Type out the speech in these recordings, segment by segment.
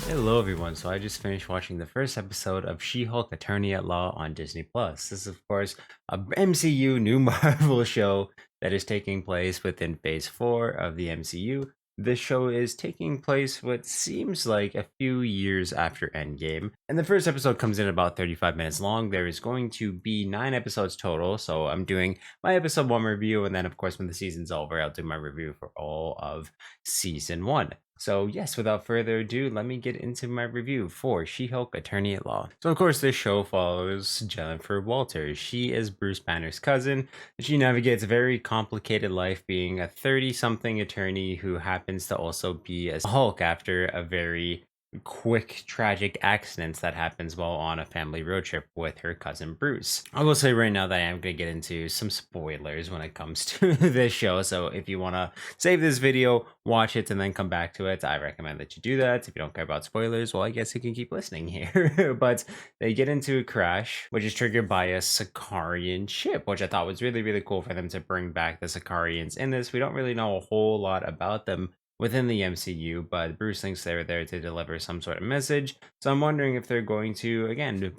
Hello, everyone. So I just finished watching the first episode of She-Hulk: Attorney at Law on Disney Plus. This is, of course, a MCU new Marvel show that is taking place within Phase 4 of the MCU. This show is taking place what seems like a few years after Endgame, and the first episode comes in about 35 minutes long. There is going to be 9 episodes total, so I'm doing my episode 1 review, and then, of course, when the season's over, I'll do my review for all of Season 1. So yes, without further ado, let me get into my review for She-Hulk: Attorney at Law. So of course, this show follows Jennifer Walters. She is Bruce Banner's cousin. She navigates a very complicated life being a 30-something attorney who happens to also be a Hulk after a very quick tragic accidents that happens while on a family road trip with her cousin Bruce. I will say right now that I am going to get into some spoilers when it comes to this show, so if you want to save this video, watch it, and then come back to it, I recommend that you do that. If you don't care about spoilers, well, I guess you can keep listening here. But they get into a crash which is triggered by a Sicarian ship, which I thought was really, really cool for them to bring back the Sicarians in this. We don't really know a whole lot about them within the MCU, but Bruce thinks they're there to deliver some sort of message. So I'm wondering if they're going to, again,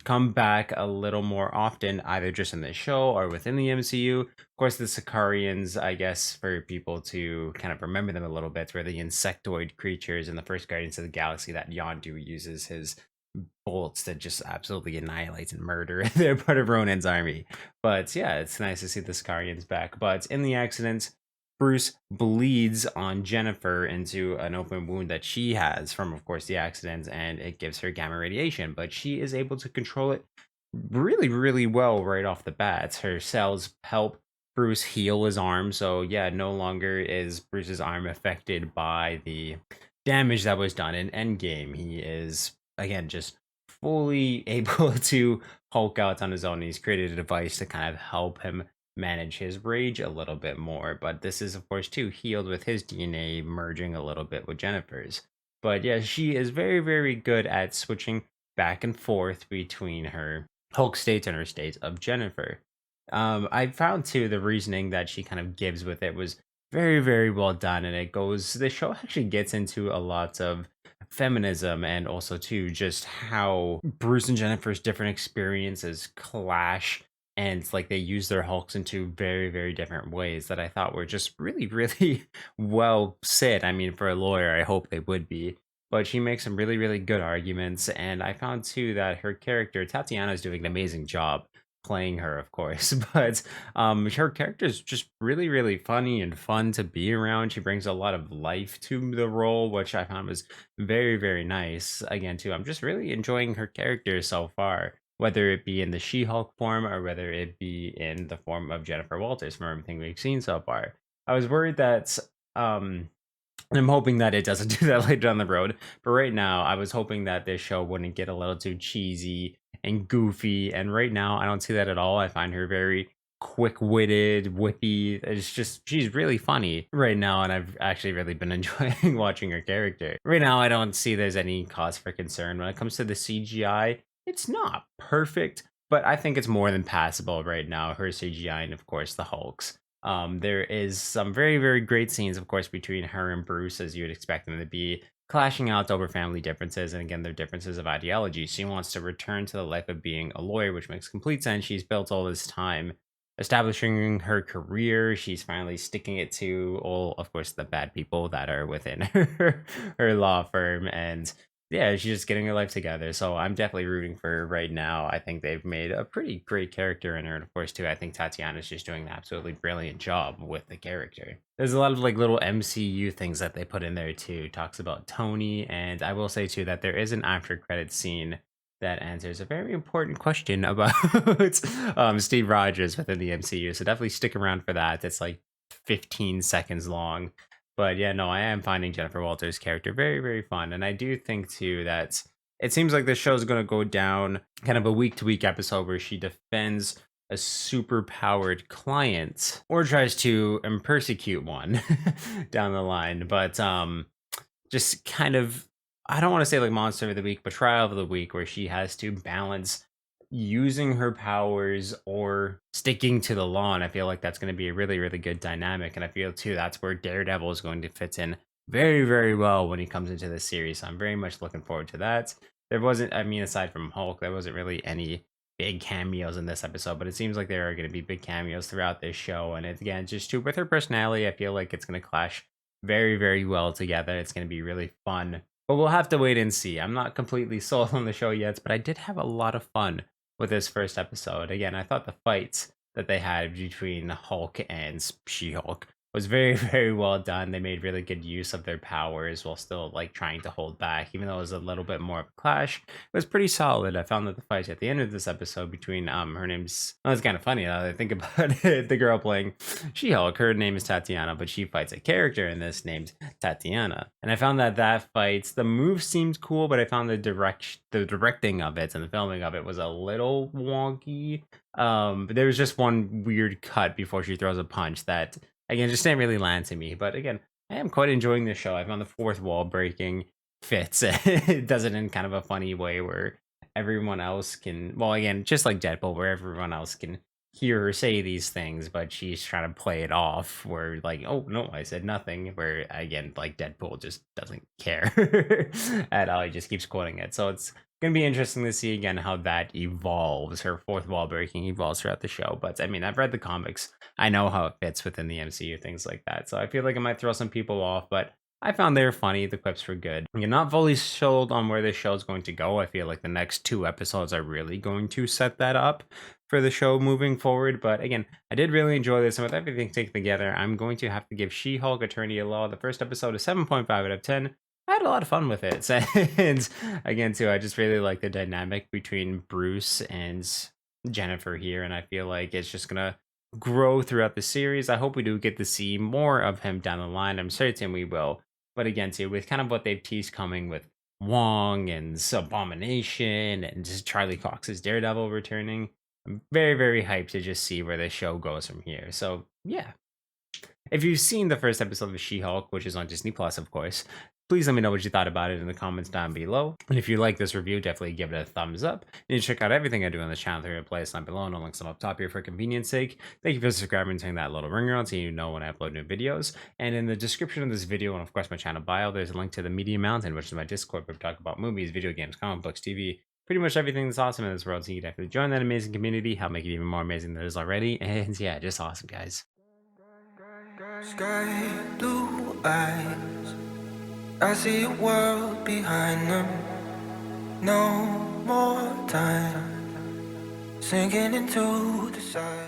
come back a little more often, either just in the show or within the MCU. Of course, the Sicarians, I guess, for people to kind of remember them a little bit, were the insectoid creatures in the first Guardians of the Galaxy that Yondu uses his bolts to just absolutely annihilate and murder. They're part of Ronan's army. But yeah, it's nice to see the Sicarians back. But in the accident, Bruce bleeds on Jennifer into an open wound that she has from, of course, the accident, and it gives her gamma radiation, but she is able to control it really, really well right off the bat. Her cells help Bruce heal his arm, so yeah, no longer is Bruce's arm affected by the damage that was done in Endgame. He is, again, just fully able to Hulk out on his own. He's created a device to kind of help him manage his rage a little bit more, but this is, of course, too healed with his DNA merging a little bit with Jennifer's. But yeah, she is very, very good at switching back and forth between her Hulk state and her state of Jennifer. I found too the reasoning that she kind of gives with it was very, very well done, and the show actually gets into a lot of feminism, and also too just how Bruce and Jennifer's different experiences clash, and like they use their Hulks into very, very different ways that I thought were just really, really well said. I mean, for a lawyer, I hope they would be. But she makes some really, really good arguments, and I found too that her character Tatiana is doing an amazing job playing her, of course. But her character is just really, really funny and fun to be around. She brings a lot of life to the role, which I found was very, very nice. Again, too, I'm just really enjoying her character so far, whether it be in the She-Hulk form or whether it be in the form of Jennifer Walters from everything we've seen so far. I was worried that and I'm hoping that it doesn't do that later down the road. But right now, I was hoping that this show wouldn't get a little too cheesy and goofy. And right now, I don't see that at all. I find her very quick-witted, whippy. It's just, she's really funny right now, and I've actually really been enjoying watching her character. Right now, I don't see there's any cause for concern. When it comes to the CGI, it's not perfect, but I think it's more than passable right now. Her CGI and, of course, the Hulks. There is some very, very great scenes, of course, between her and Bruce, as you would expect them to be, clashing out over family differences, and again, their differences of ideology. She wants to return to the life of being a lawyer, which makes complete sense. She's built all this time establishing her career. She's finally sticking it to all, of course, the bad people that are within her law firm, and yeah, she's just getting her life together. So I'm definitely rooting for her right now. I think they've made a pretty great character in her. And of course, too, I think Tatiana's just doing an absolutely brilliant job with the character. There's a lot of like little MCU things that they put in there too. Talks about Tony. And I will say too that there is an after credit scene that answers a very important question about Steve Rogers within the MCU. So definitely stick around for that. It's like 15 seconds long. But yeah, no, I am finding Jennifer Walters' character very, very fun. And I do think, too, that it seems like this show is going to go down kind of a week-to-week episode where she defends a super-powered client or tries to persecute one down the line. But just kind of, I don't want to say like monster of the week, but trial of the week, where she has to balance using her powers or sticking to the law. And I feel like that's going to be a really, really good dynamic. And I feel too that's where Daredevil is going to fit in very, very well when he comes into the series. So I'm very much looking forward to that. There wasn't, I mean, aside from Hulk, there wasn't really any big cameos in this episode, but it seems like there are going to be big cameos throughout this show. And it, again, just too, with her personality, I feel like it's going to clash very, very well together. It's going to be really fun. But we'll have to wait and see. I'm not completely sold on the show yet, but I did have a lot of fun with this first episode. Again, I thought the fights that they had between Hulk and She-Hulk was very, very well done. They made really good use of their powers while still like trying to hold back, even though it was a little bit more of a clash. It was pretty solid. I found that the fight at the end of this episode between her name's, oh, it's kind of funny now that I think about it. The girl playing She-Hulk, her name is Tatiana, but she fights a character in this named Tatiana. And I found that that fight, the move seemed cool, but I found the directing of it and the filming of it was a little wonky. But there was just one weird cut before she throws a punch that again just didn't really land to me. But again, I am quite enjoying this show. I found the fourth wall breaking fits. It does it in kind of a funny way where everyone else can, well, again, just like Deadpool, where everyone else can hear her say these things, but she's trying to play it off where like, oh no, I said nothing. Where again, like Deadpool just doesn't care at all. He just keeps quoting it. So it's gonna be interesting to see again how that evolves. Her fourth wall breaking evolves throughout the show. But I mean, I've read the comics. I know how it fits within the MCU, things like that. So I feel like it might throw some people off, but I found they were funny. The clips were good. You're not fully sold on where this show is going to go. I feel like the next two episodes are really going to set that up for the show moving forward. But again, I did really enjoy this. And with everything taken together, I'm going to have to give She-Hulk Attorney at Law, the first episode, a 7.5 out of 10. I had a lot of fun with it. And again, too, I just really like the dynamic between Bruce and Jennifer here. And I feel like it's just going to grow throughout the series. I hope we do get to see more of him down the line. I'm certain we will. But again, too, with kind of what they've teased coming with Wong and Abomination and just Charlie Cox's Daredevil returning, I'm very, very hyped to just see where the show goes from here. So, yeah. If you've seen the first episode of She-Hulk, which is on Disney Plus, of course, please let me know what you thought about it in the comments down below. And if you like this review, definitely give it a thumbs up. And you check out everything I do on this channel through the playlist down below, and I'll link some up top here for convenience sake. Thank you for subscribing and turning that little ringer on so you know when I upload new videos. And in the description of this video, and of course my channel bio, there's a link to the Media Mountain, which is my Discord where we talk about movies, video games, comic books, TV, pretty much everything that's awesome in this world. So you can definitely join that amazing community, help make it even more amazing than it is already. And yeah, just awesome, guys. Sky blue eyes, I see a world behind them. No more time sinking into the side.